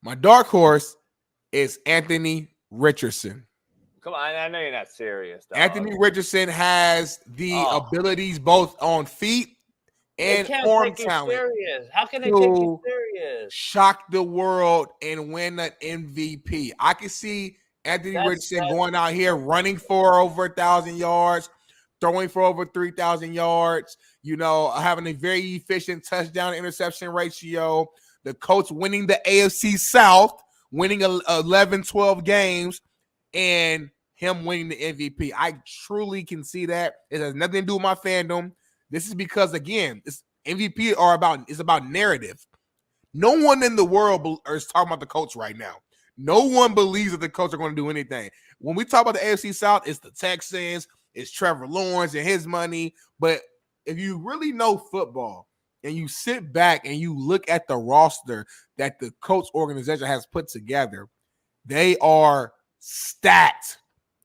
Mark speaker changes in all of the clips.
Speaker 1: My dark horse is Anthony Richardson.
Speaker 2: Come on, I know you're not serious, dog.
Speaker 1: Anthony Richardson has the abilities both on feet and arm talent.
Speaker 2: Serious. How can they take you serious?
Speaker 1: Shock the world and win an MVP. I can see Anthony Richardson going out here running for over 1,000 yards, throwing for over 3,000 yards, having a very efficient touchdown interception ratio. The Colts winning the AFC South, winning 11, 12 games, and him winning the MVP. I truly can see that. It has nothing to do with my fandom. This is because, again, this MVP is about narrative. No one in the world is talking about the Colts right now. No one believes that the Colts are going to do anything. When we talk about the AFC South, it's the Texans, it's Trevor Lawrence and his money. But if you really know football and you sit back and you look at the roster that the Colts organization has put together, they are stacked.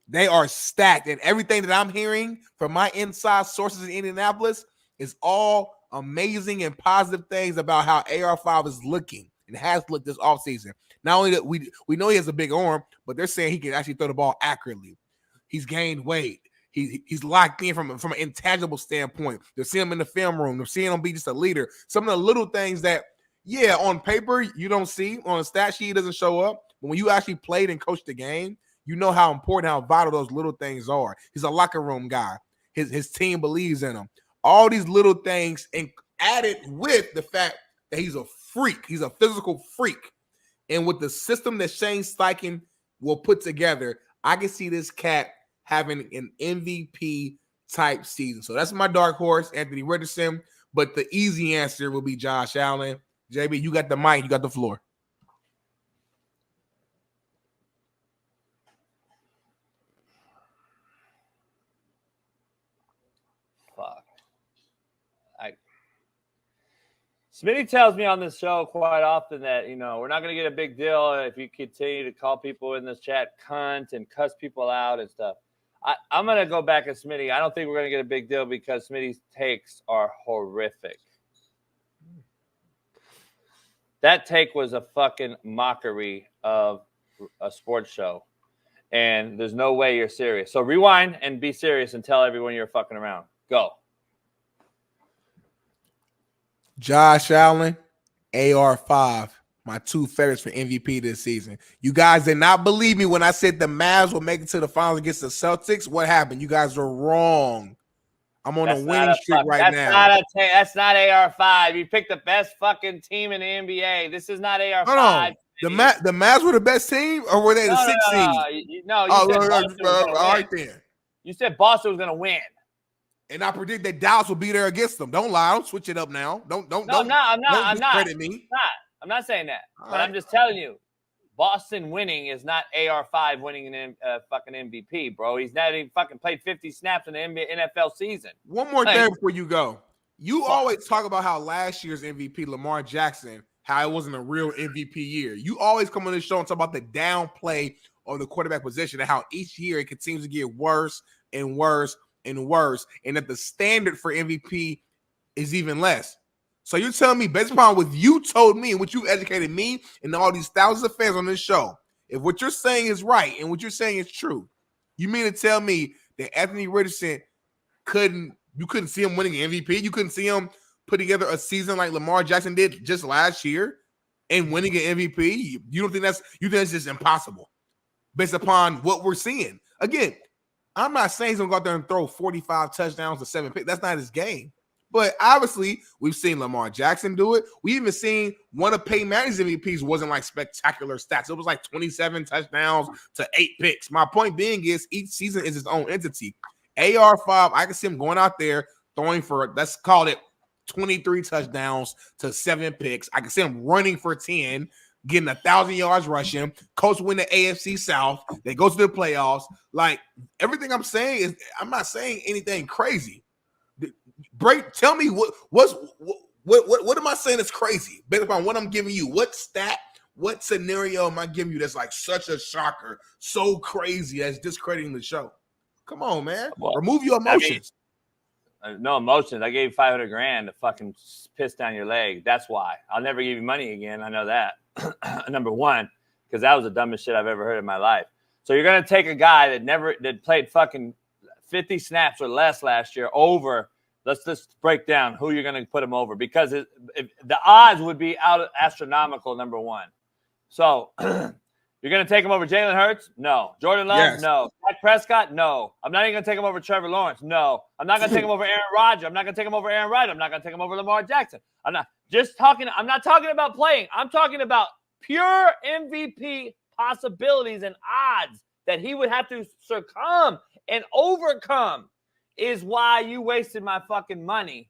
Speaker 1: They are stacked. And everything that I'm hearing from my inside sources in Indianapolis is all amazing and positive things about how AR5 is looking and has looked this offseason. Not only that we know he has a big arm, but they're saying he can actually throw the ball accurately. He's gained weight. He's locked in from an intangible standpoint. They're seeing him in the film room. They're seeing him be just a leader. Some of the little things that, on paper you don't see. On a stat sheet, it doesn't show up. But when you actually played and coached the game, you know how important, how vital those little things are. He's a locker room guy. His team believes in him. All these little things, and added with the fact that he's a freak. He's a physical freak. And with the system that Shane Steichen will put together, I can see this cat having an MVP type season. So that's my dark horse, Anthony Richardson. But the easy answer will be Josh Allen. JB, you got the mic. You got the floor.
Speaker 2: Smitty tells me on this show quite often that, we're not going to get a big deal if you continue to call people in this chat cunt and cuss people out and stuff. I'm going to go back at Smitty. I don't think we're going to get a big deal because Smitty's takes are horrific. That take was a fucking mockery of a sports show. And there's no way you're serious. So rewind and be serious and tell everyone you're fucking around. Go.
Speaker 1: Josh Allen, AR5, my two favorites for MVP this season. You guys did not believe me when I said the Mavs will make it to the finals against the Celtics. What happened? You guys were wrong. I'm on a winning streak right now.
Speaker 2: That's not AR5. You picked the best fucking team in the NBA. This is not AR5.
Speaker 1: Hold on. The Mavs were the best team, or were they the sixth seed?
Speaker 2: No,
Speaker 1: all right then.
Speaker 2: You said Boston was going to win.
Speaker 1: And I predict that Dallas will be there against them. Don't lie. Don't switch it up now. Don't.
Speaker 2: I'm not.
Speaker 1: Discredit me.
Speaker 2: I'm not saying that.
Speaker 1: All
Speaker 2: but
Speaker 1: right.
Speaker 2: I'm just telling you, Boston winning is not AR5 winning an fucking MVP, bro. He's not even fucking played 50 snaps in the NFL season.
Speaker 1: One more thing before you go. You always talk about how last year's MVP, Lamar Jackson, how it wasn't a real MVP year. You always come on this show and talk about the downplay of the quarterback position and how each year it continues to get worse and worse and worse, and that the standard for MVP is even less. So you're telling me, based upon what you told me and what you educated me and all these thousands of fans on this show, if what you're saying is right and what you're saying is true, you mean to tell me that Anthony Richardson you couldn't see him winning an MVP? You couldn't see him put together a season like Lamar Jackson did just last year and winning an MVP? You don't think that's just impossible based upon what we're seeing? Again, I'm not saying he's going to go out there and throw 45 touchdowns to 7 picks. That's not his game. But obviously, we've seen Lamar Jackson do it. We even seen one of Peyton Manning's MVPs wasn't like spectacular stats. It was like 27 touchdowns to 8 picks. My point being is each season is its own entity. AR5, I can see him going out there throwing for, let's call it 23 touchdowns to 7 picks. I can see him running for 10, getting 1,000 yards rushing. Colts win the AFC South. They go to the playoffs. Like, everything I'm saying is, I'm not saying anything crazy. Tell me what am I saying is crazy based upon what I'm giving you? What stat, what scenario am I giving you that's like such a shocker, so crazy as discrediting the show? Come on, man. Well, remove your emotions.
Speaker 2: No emotions. I gave you $500,000 to fucking piss down your leg. That's why. I'll never give you money again. I know that. number one, because that was the dumbest shit I've ever heard in my life. So you're going to take a guy that played fucking 50 snaps or less last year over. Let's just break down who you're going to put him over, because the odds would be astronomical, number one. So you're going to take him over Jalen Hurts? No. Jordan Love?
Speaker 1: Yes.
Speaker 2: No. Dak Prescott? No. I'm not even going to take him over Trevor Lawrence? No. I'm not going to take him over Aaron Rodgers. I'm not going to take him over Aaron Wright. I'm not going to take him over Lamar Jackson. I'm not talking about playing. I'm talking about pure MVP possibilities and odds that he would have to succumb and overcome is why you wasted my fucking money.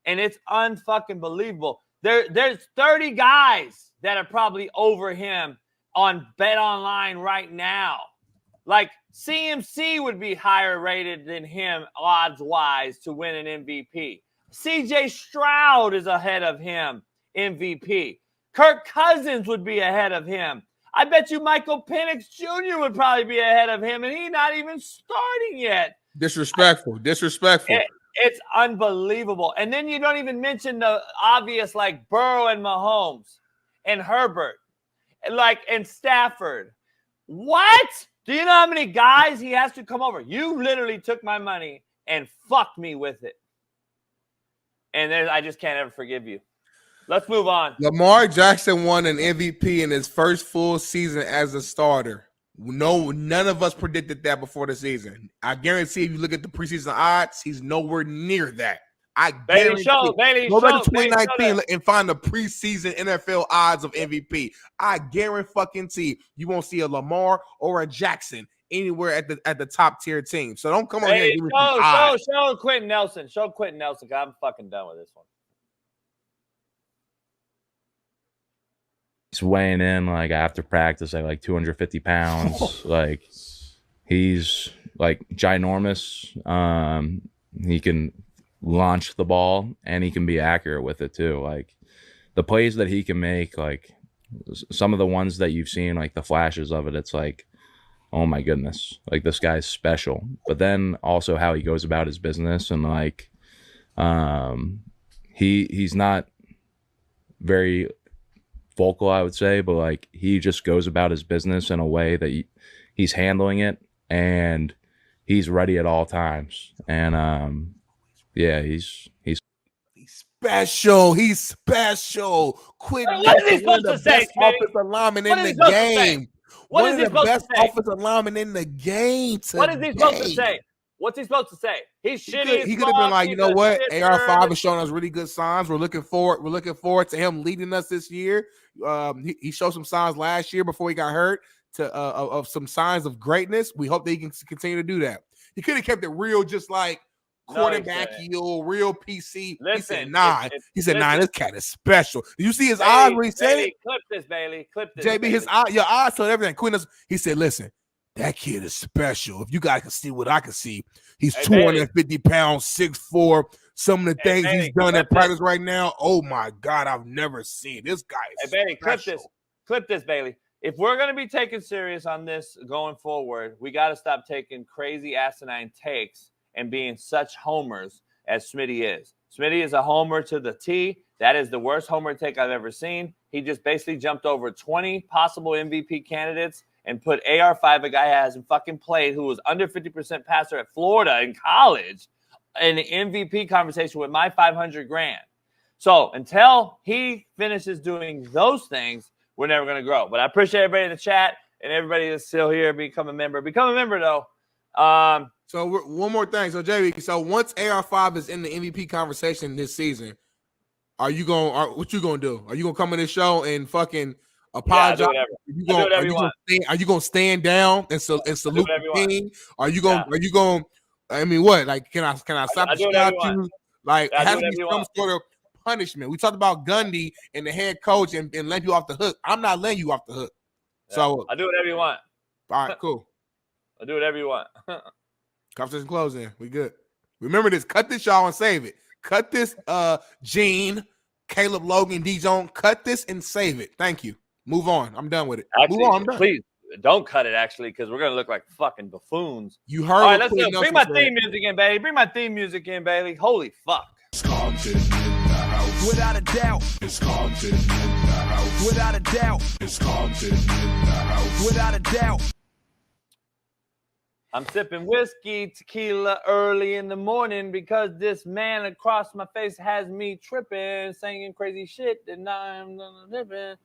Speaker 2: And it's unfucking believable. There's 30 guys that are probably over him on Bet Online right now. Like CMC would be higher rated than him odds-wise to win an MVP. CJ Stroud is ahead of him, MVP. Kirk Cousins would be ahead of him. I bet you Michael Penix Jr. would probably be ahead of him, and he's not even starting yet.
Speaker 1: Disrespectful.
Speaker 2: It's unbelievable. And then you don't even mention the obvious, like Burrow and Mahomes and Herbert and Stafford. What? Do you know how many guys he has to come over? You literally took my money and fucked me with it. And I just can't ever forgive you. Let's move on.
Speaker 1: Lamar Jackson won an MVP in his first full season as a starter. No, none of us predicted that before the season. I guarantee if you look at the preseason odds, he's nowhere near that.
Speaker 2: Bailey,
Speaker 1: go back to 2019 and find the preseason NFL odds of MVP. I guarantee you won't see a Lamar or a Jackson anywhere at the top tier team. So don't come on here and give me
Speaker 2: show Quentin Nelson. Show Quentin Nelson, because I'm fucking done with this one.
Speaker 3: He's weighing in like after practice at like 250 pounds. Like he's like ginormous. He can launch the ball and he can be accurate with it too. Like the plays that he can make, like some of the ones that you've seen, like the flashes of it, it's like, oh my goodness, like this guy's special. But then also how he goes about his business, and like he's not very vocal, I would say, but like he just goes about his business in a way that he's handling it and he's ready at all times. And yeah, he's
Speaker 1: special. He's special. Quentin,
Speaker 2: what is he supposed to say?
Speaker 1: Offensive lineman in the game.
Speaker 2: What is he supposed to say?
Speaker 1: One of the best offensive linemen in the game today.
Speaker 2: What is he supposed to say? What's he supposed to say? He's shitty.
Speaker 1: He could have been like, you know what? AR5 is showing us really good signs. We're looking forward to him leading us this year. He showed some signs last year before he got hurt of some signs of greatness. We hope that he can continue to do that. He could have kept it real, just like quarterback real PC.
Speaker 2: Listen,
Speaker 1: he said, nah, this cat is special. Did you see his eyes when he said it?
Speaker 2: Clip this, Bailey. Clip this.
Speaker 1: JB, your eyes told everything. Quinn, he said, listen, that kid is special. If you guys can see what I can see, he's 250 pounds, 6'4". Some of the things he's done at practice right now, oh my God, I've never seen. This guy is
Speaker 2: Bailey,
Speaker 1: special.
Speaker 2: Clip this, Bailey. If we're going to be taken serious on this going forward, we got to stop taking crazy asinine takes and being such homers as Smitty is. Smitty is a homer to the T. That is the worst homer take I've ever seen. He just basically jumped over 20 possible MVP candidates and put AR5, a guy who hasn't fucking played, who was under 50% passer at Florida in college, in the MVP conversation with my $500,000. So until he finishes doing those things, we're never going to grow. But I appreciate everybody in the chat and everybody that's still here. Become a member. Become a member, though.
Speaker 1: So one more thing. So JB, so once AR5 is in the MVP conversation this season, what you gonna do? Are you gonna come in this show and fucking apologize? Are you gonna stand down and salute the king? Are you gonna? I mean, what? Like, can I stop you? Like, it has to be some sort of punishment. We talked about Gundy and the head coach and letting you off the hook. I'm not letting you off the hook. Yeah. So
Speaker 2: I'll do whatever you want.
Speaker 1: All right, cool.
Speaker 2: I'll do whatever you want.
Speaker 1: Conversation closing. We good. Remember this. Cut this, y'all, and save it. Cut this, Gene, Caleb, Logan, D-Zone. Cut this and save it. Thank you. Move on. I'm done with it.
Speaker 2: Actually,
Speaker 1: move on. I'm done.
Speaker 2: Please don't cut it, actually, because we're going to look like fucking buffoons.
Speaker 1: You heard.
Speaker 2: All right, let's bring my theme music in, Bailey. Bring my theme music in, Bailey. Holy fuck.
Speaker 4: Compton in the house. Without a doubt,
Speaker 5: It's Compton in the house.
Speaker 4: without a doubt,
Speaker 5: It's Compton in the house.
Speaker 4: without a doubt.
Speaker 2: I'm sipping whiskey, tequila early in the morning because this man across my face has me tripping, saying crazy shit, and I'm living.